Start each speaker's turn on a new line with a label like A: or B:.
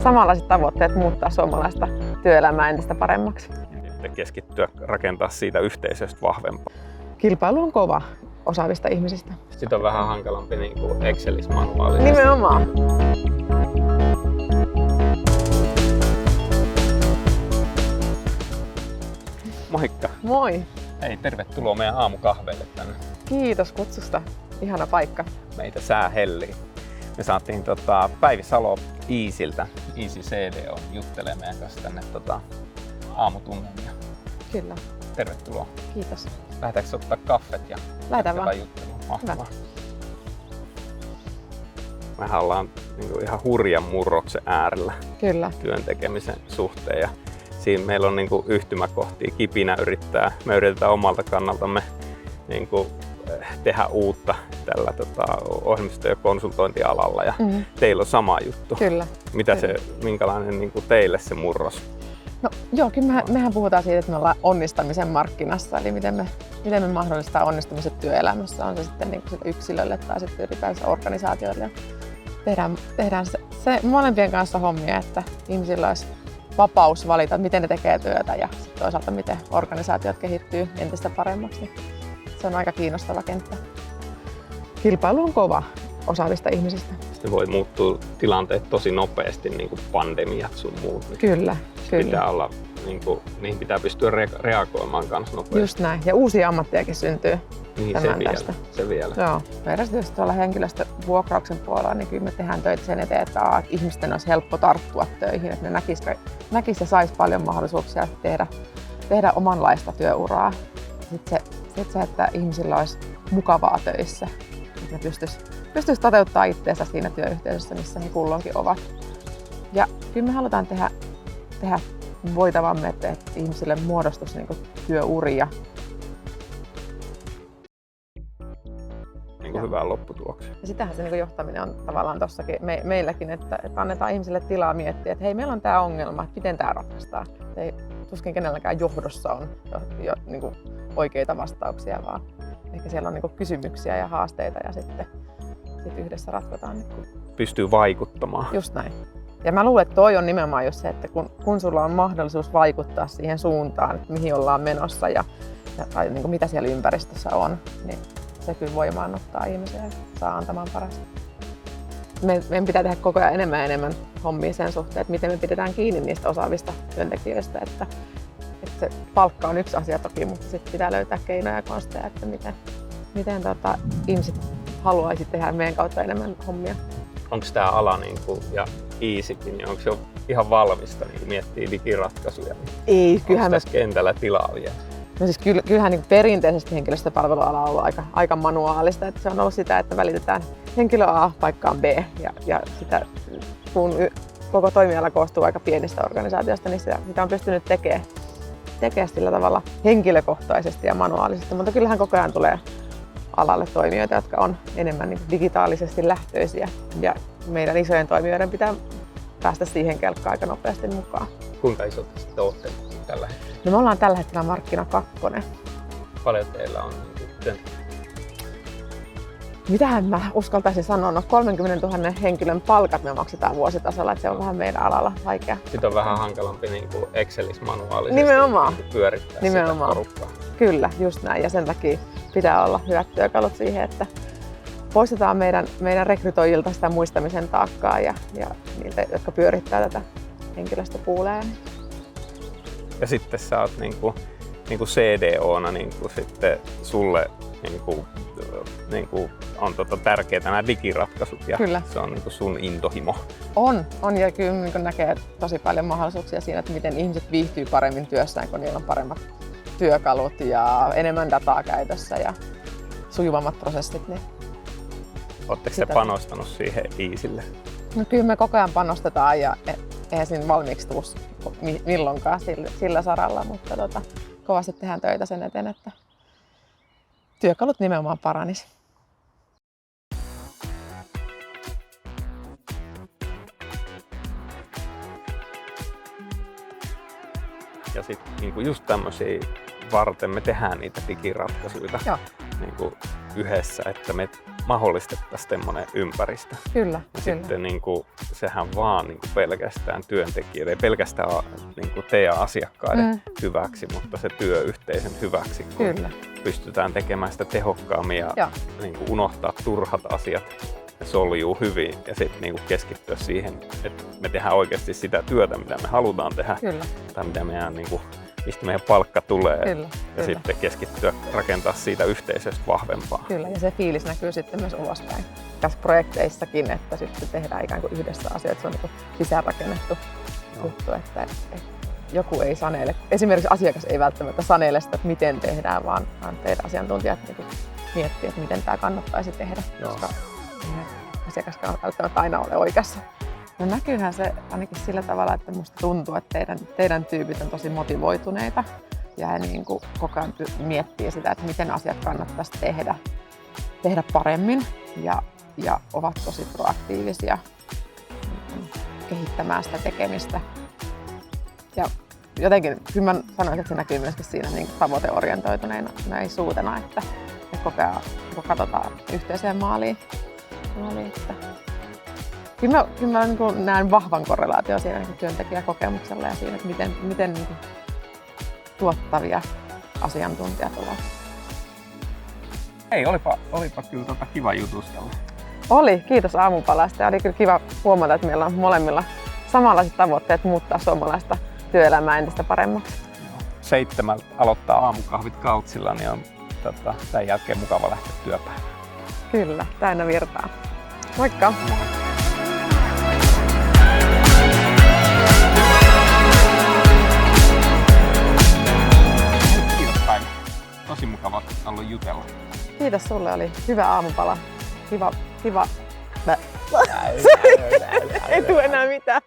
A: samanlaiset tavoitteet muuttaa suomalaista työelämää entistä paremmaksi.
B: Ja keskittyä rakentaa siitä yhteisöstä vahvempaa.
A: Kilpailu on kova osaavista ihmisistä.
B: Sitten on vähän hankalampi niin kuin Excelis-manuaalisesti.
A: Nimenomaan.
B: Moikka!
A: Moi!
B: Hei, tervetuloa meidän aamukahveille tänne.
A: Kiitos kutsusta. Ihana paikka.
B: Meitä sää hellii. Me saatiin Päivi Salo Easyltä, Easy CD on juttelemaan meidän kanssa tänne aamutunnelmia.
A: Kyllä.
B: Tervetuloa.
A: Kiitos.
B: Lähdetäänkö ottaa kaffet ja
A: Lähdetään
B: juttelua? Mahtavaa. Mehän ollaan niin ihan hurjan murroksen äärellä.
A: Kyllä.
B: Työn tekemisen suhteen. Ja siinä meillä on niin yhtymäkohtia. Kipinä me yritetään omalta kannaltamme niin tehdä uutta tällä ohjelmisto- ja konsultointialalla. Ja teillä on sama juttu.
A: Kyllä.
B: Minkälainen niin teille se murros?
A: No joo, kyllä mehän puhutaan siitä, että me ollaan onnistamisen markkinassa, eli miten me mahdollistaa onnistumisen työelämässä, on se sitten niin kuin yksilölle tai sitten ylipäänsä organisaatioille. Tehdään se molempien kanssa hommia, että ihmisillä olisi vapaus valita, miten ne tekee työtä ja sitten toisaalta miten organisaatiot kehittyy entistä paremmaksi. Se on aika kiinnostava kenttä. Kilpailu on kova osaavista ihmisistä.
B: Sitten voi muuttua tilanteet tosi nopeasti, niin kuin pandemiat sun muut.
A: Kyllä.
B: Pitää olla, niihin pitää pystyä reagoimaan kanssa nopeasti.
A: Just näin. Ja uusia ammattiakin syntyy.
B: Niin, se vielä.
A: Joo. Meidän tietysti tuolla henkilöstövuokrauksen puolella, niin kyllä me tehdään töitä sen eteen, että ihmisten olisi helppo tarttua töihin, että ne näkisi ja saisi paljon mahdollisuuksia tehdä omanlaista työuraa. Sitten se, että ihmisillä olisi mukavaa töissä, että ne pystyisi toteuttamaan itseensä siinä työyhteisössä, missä he kulloinkin ovat. Ja kyllä me halutaan tehdä voitavamme, että ihmisille muodostuisi niin kuin työuria.
B: Hyvään lopputulokseen.
A: Ja sitähän se niin johtaminen on tavallaan tuossakin meilläkin, että annetaan ihmisille tilaa miettiä, että hei, meillä on tämä ongelma, että miten tämä ratkaistaan. Ei tuskin kenelläkään johdossa on jo niin kuin oikeita vastauksia, vaan ehkä siellä on niin kuin kysymyksiä ja haasteita ja sitten yhdessä ratkotaan.
B: Pystyy vaikuttamaan.
A: Just näin. Ja mä luulen, että toi on nimenomaan just se, että kun sulla on mahdollisuus vaikuttaa siihen suuntaan, että mihin ollaan menossa tai niin kuin mitä siellä ympäristössä on, niin se kyllä voimaannuttaa ihmisiä ja saa antamaan parasta. Meidän pitää tehdä koko ajan enemmän hommia sen suhteen, että miten me pidetään kiinni niistä osaavista työntekijöistä. Että se palkka on yksi asia toki, mutta sitten pitää löytää keinoja ja konsteja, että miten ihmiset haluaisi tehdä meidän kautta enemmän hommia.
B: Onko tämä ala ja Easykin, niin onko se ihan valmista miettiä digiratkaisuja?
A: Ei,
B: kyllähän tässä kentällä tilaa vielä?
A: No siis kyllähän niin perinteisesti henkilöstöpalveluala on ollut aika manuaalista, että se on ollut sitä, että välitetään henkilö A paikkaan B ja sitä, kun koko toimiala koostuu aika pienistä organisaatioista, niin sitä on pystynyt tekemään sillä tavalla henkilökohtaisesti ja manuaalisesti, mutta kyllähän koko ajan tulee alalle toimijoita, jotka on enemmän niin digitaalisesti lähtöisiä ja meidän isojen toimijoiden pitää päästä siihen kelkkaan aika nopeasti mukaan.
B: Kuinka isot sitten olette tällä hetkellä?
A: No me ollaan tällä hetkellä markkina 2.
B: Paljon teillä on työntekijöitä?
A: Mitähän mä uskaltaisin sanoa? No 30 000 henkilön palkat me maksetaan vuositasolla, että se on vähän meidän alalla vaikea.
B: Sitten on vähän hankalampi Excelis-manuaalisesti pyörittää sitä porukkaa.
A: Kyllä, just näin. Ja sen takia pitää olla hyvät työkalut siihen, että poistetaan meidän rekrytoijilta sitä muistamisen taakkaa ja niiltä, jotka pyörittää tätä henkilöstöpuuleja.
B: Ja sitten sä oot CDO:na sitten sulle on tärkeää nämä digiratkaisut ja
A: kyllä.
B: Se on sun intohimo.
A: On ja kyllä näkee tosi paljon mahdollisuuksia siinä, että miten ihmiset viihtyy paremmin työssään, kun niillä on paremmat työkalut ja enemmän dataa käytössä ja sujuvammat prosessit. Niin
B: ootteko te panostanut siihen Easylle?
A: No kyllä me koko ajan panostetaan ja eihän siinä valmiiksi tule milloinkaan sillä saralla, mutta kovasti tehdään töitä sen eteen, että työkalut nimenomaan paranis.
B: Ja sitten just tämmöisiä varten me tehdään niitä digiratkaisuja yhdessä, että me mahdollistettaisiin semmoinen ympäristö.
A: Kyllä,
B: Ja
A: kyllä.
B: sitten niin kuin, sehän vaan niin kuin pelkästään työntekijöiden, ei pelkästään niin kuin teidän asiakkaiden hyväksi, mutta se työyhteisön hyväksi, kun
A: Kyllä.
B: pystytään tekemään sitä tehokkaammin ja niin kuin unohtaa turhat asiat ja soljuu hyvin ja sitten niin kuin keskittyä siihen, että me tehdään oikeasti sitä työtä, mitä me halutaan tehdä
A: Kyllä.
B: tai mitä meidän, niin kuin, mistä meidän palkka tulee
A: Kyllä,
B: ja
A: kyllä.
B: sitten keskittyä rakentaa siitä yhteisöstä vahvempaa.
A: Kyllä, ja se fiilis näkyy sitten myös ulospäin. Tässä projekteissakin, että sitten tehdään ikään kuin yhdessä asioita, se on niin sisäänrakennettu juttu, että joku ei sanele. Esimerkiksi asiakas ei välttämättä sanele sitä, että miten tehdään, vaan teidän asiantuntijat niin miettii, että miten tämä kannattaisi tehdä, koska asiakaskaan ei välttämättä aina ole oikeassa. No näkyyhän se ainakin sillä tavalla, että musta tuntuu, että teidän tyypit on tosi motivoituneita ja niin kuin koko ajan miettii sitä, että miten asiat kannattaisi tehdä paremmin ja ovat tosi proaktiivisia kehittämään sitä tekemistä. Ja jotenkin, kyllä mä sanoisin, että se näkyy myöskin siinä niin tavoiteorientoituneisuutena, että koko ajan katsotaan yhteiseen maaliin. Että kyllä mä niin näen vahvan korrelaation siinä niin työntekijäkokemuksella ja siinä, että miten niin tuottavia asiantuntijat ovat.
B: Ei, olipa kyllä kiva jutustella.
A: Oli, kiitos aamupalasta. Oli kyllä kiva huomata, että meillä on molemmilla samanlaiset tavoitteet muuttaa suomalaista työelämää entistä paremmaksi.
B: 7 aloittaa aamukahvit Kautsilla, niin on tämän jälkeen mukava lähteä työpäivään.
A: Kyllä, täynnä virtaa. Moikka!
B: Kiitos Päivä. Tosi mukava ollut jutella.
A: Kiitos sulle, oli hyvä aamupala. Kiva. Ei tule enää mitään.